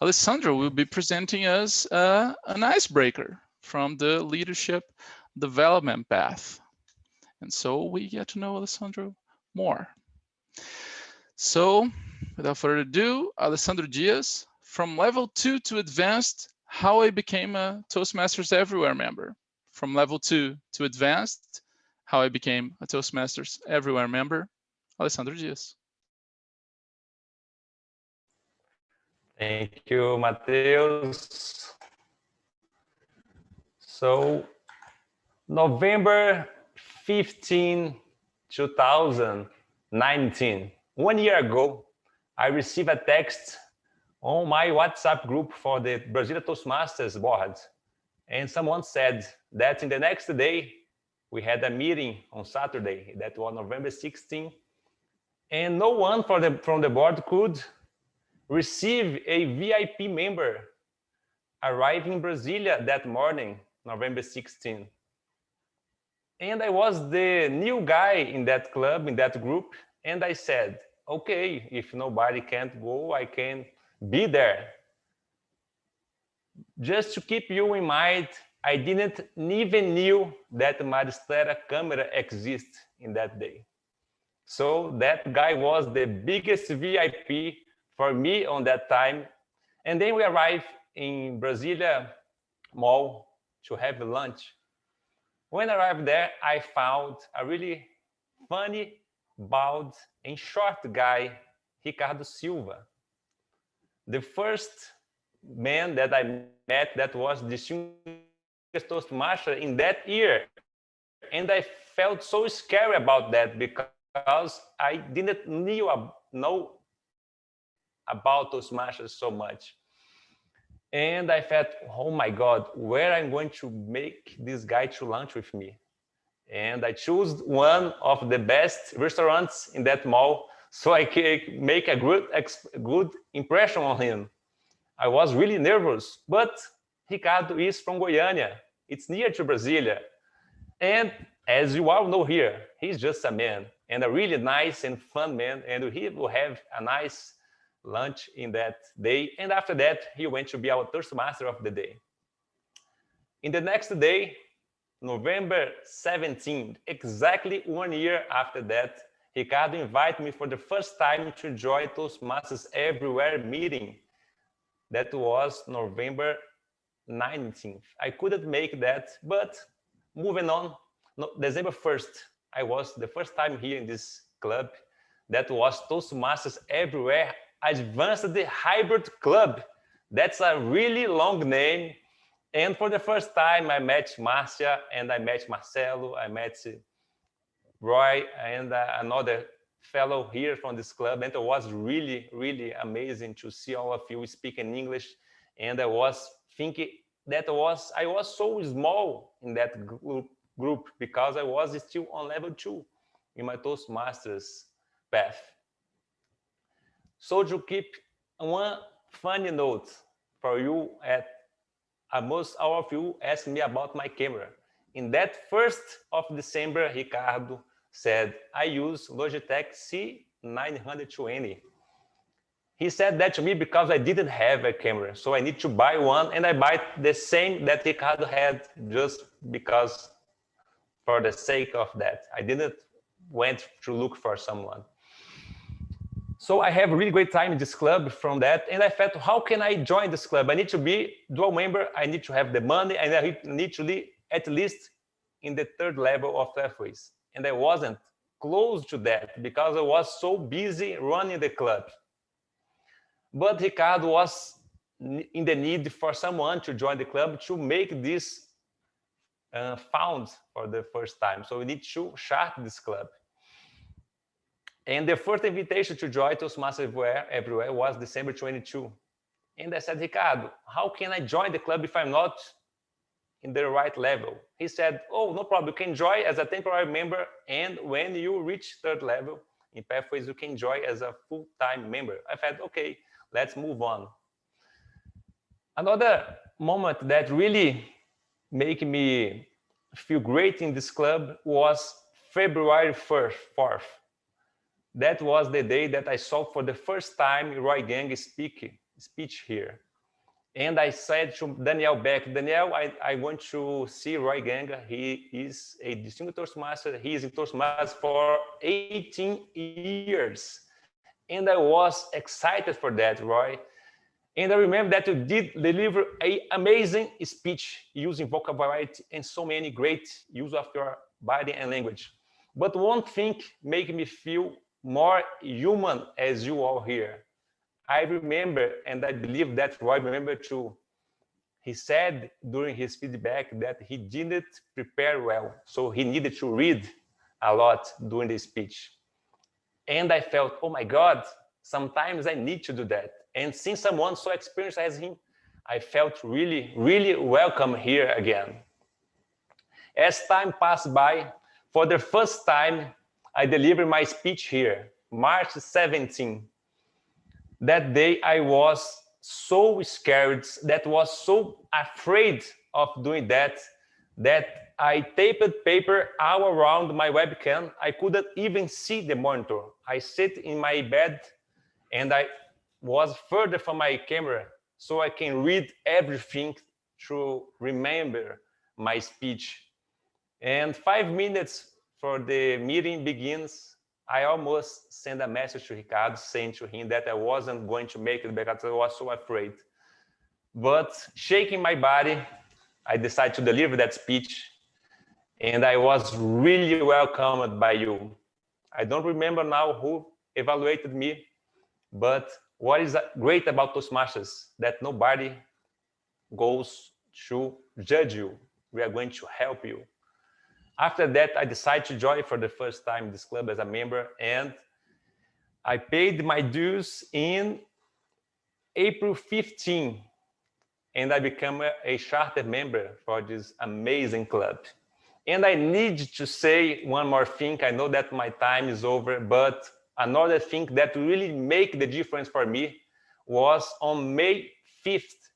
Alessandro will be presenting us an icebreaker from the leadership development path. And so we get to know Alessandro more. So without further ado, Alessandro Dias, from level 2 to advanced, how I became a Toastmasters Everywhere member. From level 2 to advanced, how I became a Toastmasters Everywhere member, Alessandro Dias. Thank you, Mateus. So, November 15, 2019, 1 year ago, I received a text on my WhatsApp group for the Brazilian Toastmasters board. And someone said that in the next day, we had a meeting on Saturday, that was November 16, and no one from the board could receive a VIP member arriving in Brasilia that morning, November 16. And I was the new guy in that club, in that group, and I said, okay, if nobody can't go, I can be there. Just to keep you in mind, I didn't even knew that Maristera camera exists in that day. So that guy was the biggest VIP for me on that time. And then we arrived in Brasilia Mall to have lunch. When I arrived there, I found a really funny, bald, and short guy, Ricardo Silva. The first man that I met that was distinguished Toastmaster in that year. And I felt so scary about that because I didn't know about Toastmasters so much. And I thought, oh my God, where I'm going to make this guy to lunch with me? And I chose one of the best restaurants in that mall so I could make a good impression on him. I was really nervous, but Ricardo is from Goiânia. It's near to Brasilia. And as you all know here, he's just a man and a really nice and fun man. And he will have a nice lunch in that day. And after that, he went to be our Toastmaster of the day. In the next day, November 17th, exactly 1 year after that, Ricardo invited me for the first time to join Toastmasters Everywhere meeting. That was November 19th. I couldn't make that, but moving on, December 1st, I was the first time here in this club. That was Toastmasters Everywhere Advanced Hybrid Club. That's a really long name. And for the first time, I met Marcia and I met Marcelo, I met Roy and another fellow here from this club. And it was really, really amazing to see all of you speaking English. And I was thinking that I was so small in that group because I was still on level 2 in my Toastmasters path. So to keep one funny note for you most all of you asked me about my camera. In that 1st of December, Ricardo said, I use Logitech C920. He said that to me because I didn't have a camera. So I need to buy one, and I buy the same that Ricardo had just because for the sake of that. I didn't went to look for someone. So I have a really great time in this club from that. And I thought, how can I join this club? I need to be dual member. I need to have the money. And I need to be at least in the 3rd level of pathways. And I wasn't close to that because I was so busy running the club. But Ricardo was in the need for someone to join the club to make this found for the first time. So we need to start this club. And the first invitation to join Toastmasters Everywhere was December 22. And I said, Ricardo, how can I join the club if I'm not in the right level? He said, oh, no problem. You can join as a temporary member. And when you reach 3rd level in Pathways, you can join as a full-time member. I said, okay, let's move on. Another moment that really made me feel great in this club was February 4th. That was the day that I saw for the first time Roy Gang speech here. And I said to Daniel Beck, Daniel, I want to see Roy Ganga. He is a distinguished Toastmaster. He is in Toastmasters for 18 years. And I was excited for that, Roy. And I remember that you did deliver an amazing speech using vocal variety and so many great use of your body and language. But one thing made me feel more human as you all here. I remember, and I believe that Roy remember too, he said during his feedback that he didn't prepare well, so he needed to read a lot during the speech. And I felt, oh my God, sometimes I need to do that. And since someone so experienced as him, I felt really, really welcome here again. As time passed by, for the first time, I delivered my speech here, March 17. That day I was so scared, that was so afraid of doing that I taped paper all around my webcam. I couldn't even see the monitor. I sit in my bed and I was further from my camera so I can read everything to remember my speech. And 5 minutes for the meeting begins, I almost sent a message to Ricardo saying to him that I wasn't going to make it because I was so afraid. But shaking my body, I decided to deliver that speech, and I was really welcomed by you. I don't remember now who evaluated me, but what is great about Toastmasters, that nobody goes to judge you. We are going to help you. After that, I decided to join for the first time this club as a member, and I paid my dues in April 15, and I became a charter member for this amazing club. And I need to say one more thing. I know that my time is over, but another thing that really made the difference for me was on May 5th.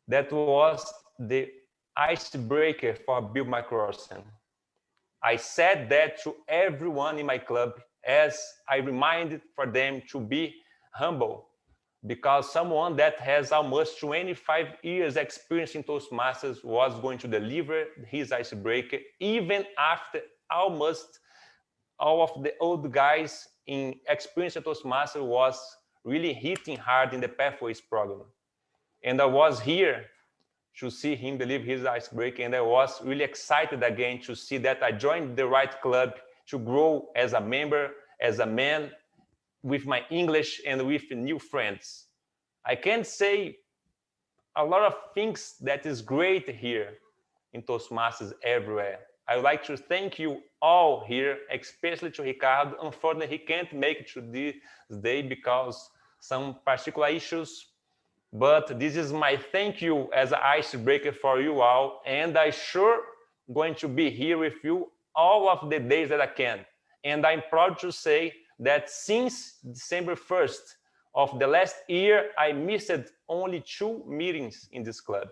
That was the icebreaker for Bill McCrossen. I said that to everyone in my club as I reminded for them to be humble, because someone that has almost 25 years experience in Toastmasters was going to deliver his icebreaker even after almost all of the old guys in experience in Toastmasters was really hitting hard in the Pathways program. And I was here to see him deliver his icebreaker, and I was really excited again to see that I joined the right club to grow as a member, as a man, with my English and with new friends. I can say a lot of things that is great here in Toastmasters everywhere. I would like to thank you all here, especially to Ricardo. Unfortunately, he can't make it to this day because some particular issues, but this is my thank you as an icebreaker for you all, and I sure going to be here with you all of the days that I can. And I'm proud to say that since December 1st of the last year, I missed only 2 meetings in this club.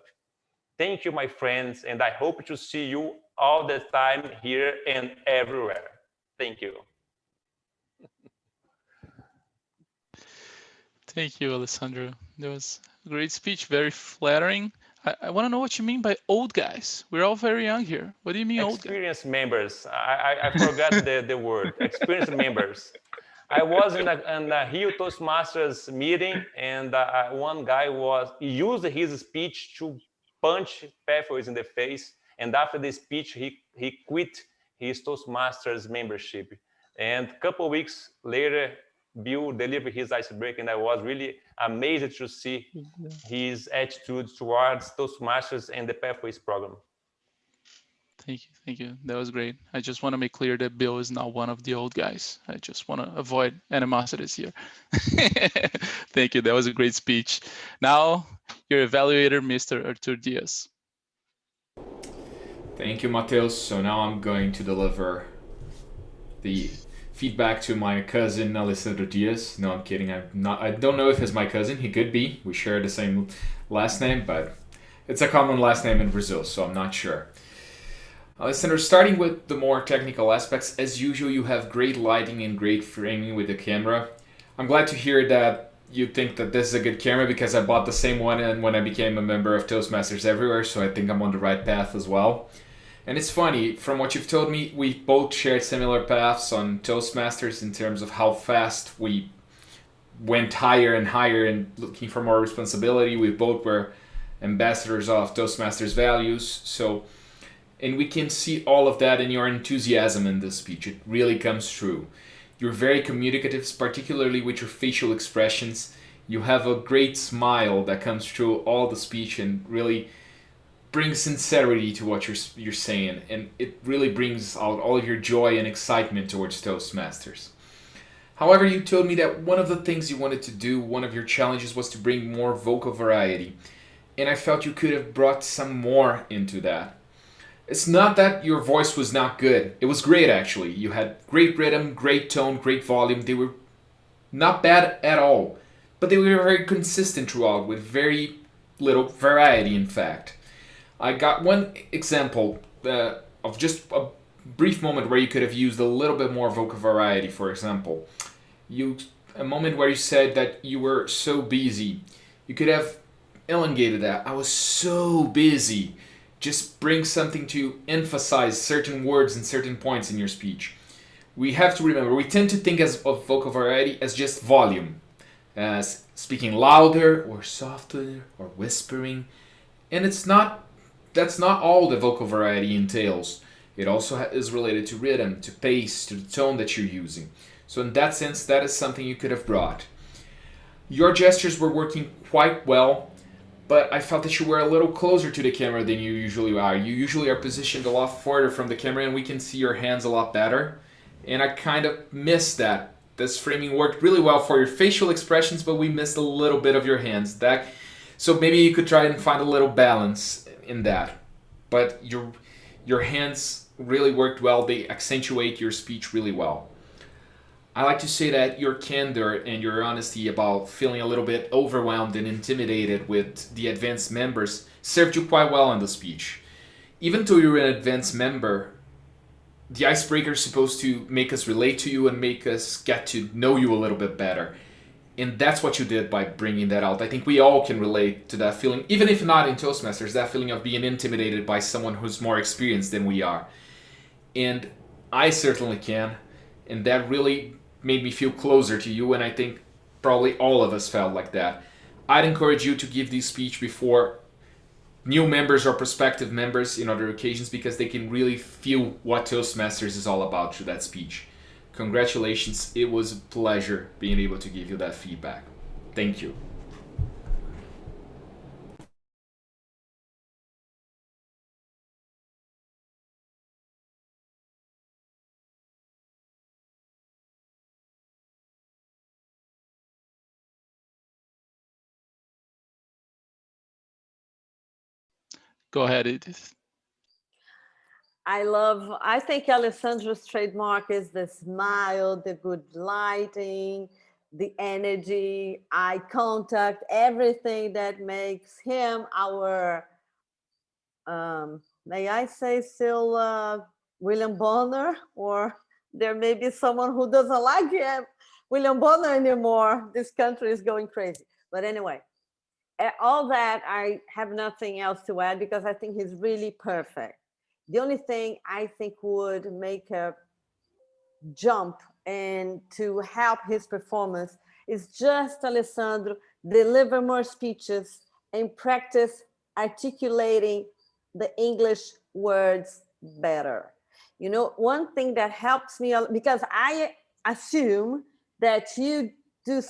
Thank you, my friends, and I hope to see you all the time here and everywhere. Thank you. Thank you, Alessandro. That was a great speech, very flattering. I want to know what you mean by old guys. We're all very young here. What do you mean old guys? Experienced members. I forgot the word. Experienced members. I was in a Rio Toastmasters meeting, and one guy used his speech to punch Pathways in the face. And after the speech, he quit his Toastmasters membership. And a couple of weeks later, Bill delivered his icebreaker, and I was really amazed to see his attitude towards Toastmasters and the Pathways program. Thank you. That was great. I just want to make clear that Bill is not one of the old guys. I just want to avoid animosities here. Thank you. That was a great speech. Now, your evaluator, Mr. Artur Diaz. Thank you, Mateus. So now I'm going to deliver the feedback to my cousin Alessandro Diaz. No, I'm kidding. I don't know if he's my cousin. He could be. We share the same last name, but it's a common last name in Brazil, so I'm not sure. Alessandro, starting with the more technical aspects, as usual, you have great lighting and great framing with the camera. I'm glad to hear that you think that this is a good camera because I bought the same one and when I became a member of Toastmasters Everywhere, so I think I'm on the right path as well. And it's funny, from what you've told me, we both shared similar paths on Toastmasters in terms of how fast we went higher and higher and looking for more responsibility. We both were ambassadors of Toastmasters values. So, and we can see all of that in your enthusiasm in this speech. It really comes through. You're very communicative, particularly with your facial expressions. You have a great smile that comes through all the speech and really brings sincerity to what you're saying, and it really brings out all of your joy and excitement towards Toastmasters. However, you told me that one of the things you wanted to do, one of your challenges, was to bring more vocal variety, and I felt you could have brought some more into that. It's not that your voice was not good. It was great, actually. You had great rhythm, great tone, great volume. They were not bad at all, but they were very consistent throughout with very little variety, in fact. I got one example of just a brief moment where you could have used a little bit more vocal variety, for example. A moment where you said that you were so busy. You could have elongated that. I was so busy. Just bring something to emphasize certain words and certain points in your speech. We have to remember, we tend to think of vocal variety as just volume, as speaking louder or softer or whispering, and that's not all the vocal variety entails. It also is related to rhythm, to pace, to the tone that you're using. So in that sense, that is something you could have brought. Your gestures were working quite well, but I felt that you were a little closer to the camera than you usually are. You usually are positioned a lot further from the camera and we can see your hands a lot better. And I kind of missed that. This framing worked really well for your facial expressions, but we missed a little bit of your hands. So maybe you could try and find a little balance in that. But your hands really worked well. They accentuate your speech really well. I like to say that your candor and your honesty about feeling a little bit overwhelmed and intimidated with the advanced members served you quite well in the speech. Even though you're an advanced member, the icebreaker is supposed to make us relate to you and make us get to know you a little bit better. And that's what you did by bringing that out. I think we all can relate to that feeling, even if not in Toastmasters, that feeling of being intimidated by someone who's more experienced than we are. And I certainly can. And that really made me feel closer to you, and I think probably all of us felt like that. I'd encourage you to give this speech before new members or prospective members in other occasions because they can really feel what Toastmasters is all about through that speech. Congratulations, it was a pleasure being able to give you that feedback. Thank you. Go ahead, Edith. I think Alessandro's trademark is the smile, the good lighting, the energy, eye contact, everything that makes him our, may I say still William Bonner, or there may be someone who doesn't like him, William Bonner anymore. This country is going crazy. But anyway, all that, I have nothing else to add because I think he's really perfect. The only thing I think would make a jump and to help his performance is just Alessandro deliver more speeches and practice articulating the English words better. You know, one thing that helps me, because I assume that you do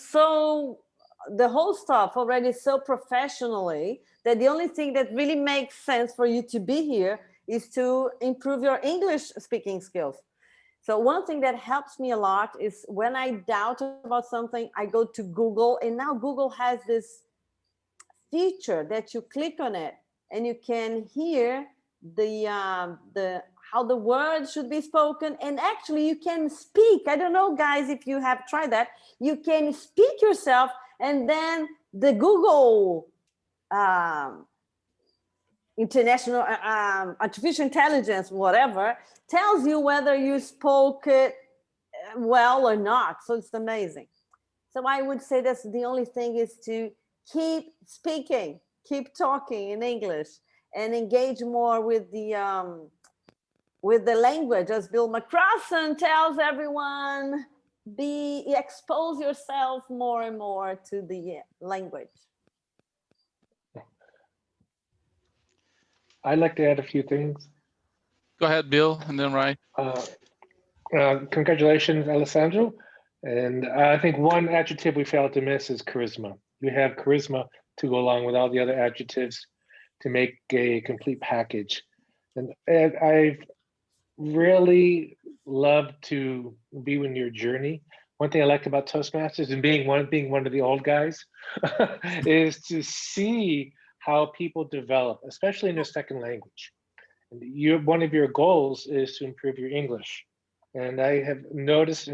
the whole stuff already so professionally that the only thing that really makes sense for you to be here is to improve your English speaking skills. So one thing that helps me a lot is when I doubt about something, I go to Google, and now Google has this feature that you click on it and you can hear how the words should be spoken, and actually you can speak. I don't know, guys, if you have tried that. You can speak yourself, and then the Google international artificial intelligence, whatever, tells you whether you spoke it well or not. So it's amazing. So I would say that's the only thing is to keep speaking, keep talking in English, and engage more with the language, as Bill McCrossan tells everyone. Expose yourself more and more to the language. I'd like to add a few things. Go ahead, Bill, and then Rai. Congratulations, Alessandro. And I think one adjective we failed to miss is charisma. You have charisma to go along with all the other adjectives to make a complete package. And I've really loved to be in your journey. One thing I like about Toastmasters and being one of the old guys is to see how people develop, especially in their second language. And one of your goals is to improve your English. And I have noticed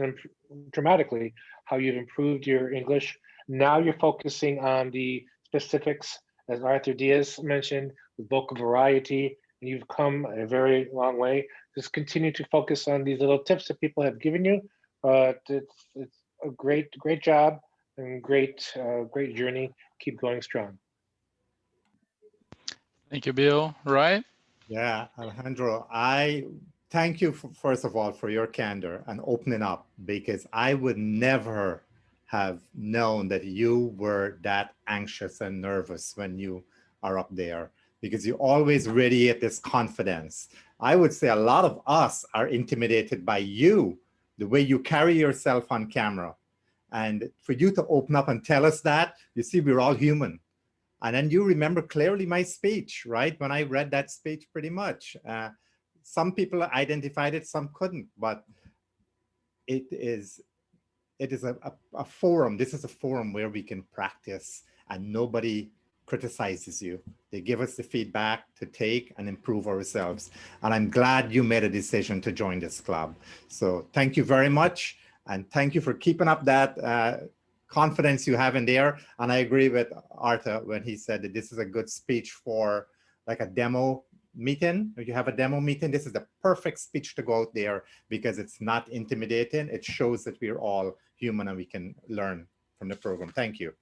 dramatically how you've improved your English. Now you're focusing on the specifics, as Arthur Diaz mentioned, with vocal variety, and you've come a very long way. Just continue to focus on these little tips that people have given you. It's a great job and great journey. Keep going strong. Thank you, Bill. Rai? Yeah, Alejandro, I thank you first of all for your candor and opening up, because I would never have known that you were that anxious and nervous when you are up there, because you always radiate this confidence. I would say a lot of us are intimidated by you, the way you carry yourself on camera. And for you to open up and tell us that, you see, we're all human. And then you remember clearly my speech, right? When I read that speech, pretty much. Some people identified it, some couldn't, but it is a forum. This is a forum where we can practice and nobody criticizes you. They give us the feedback to take and improve ourselves. And I'm glad you made a decision to join this club. So thank you very much. And thank you for keeping up that confidence you have in there. And I agree with Arta when he said that this is a good speech for like a demo meeting. If you have a demo meeting, this is the perfect speech to go out there, because it's not intimidating. It shows that we're all human and we can learn from the program. Thank you.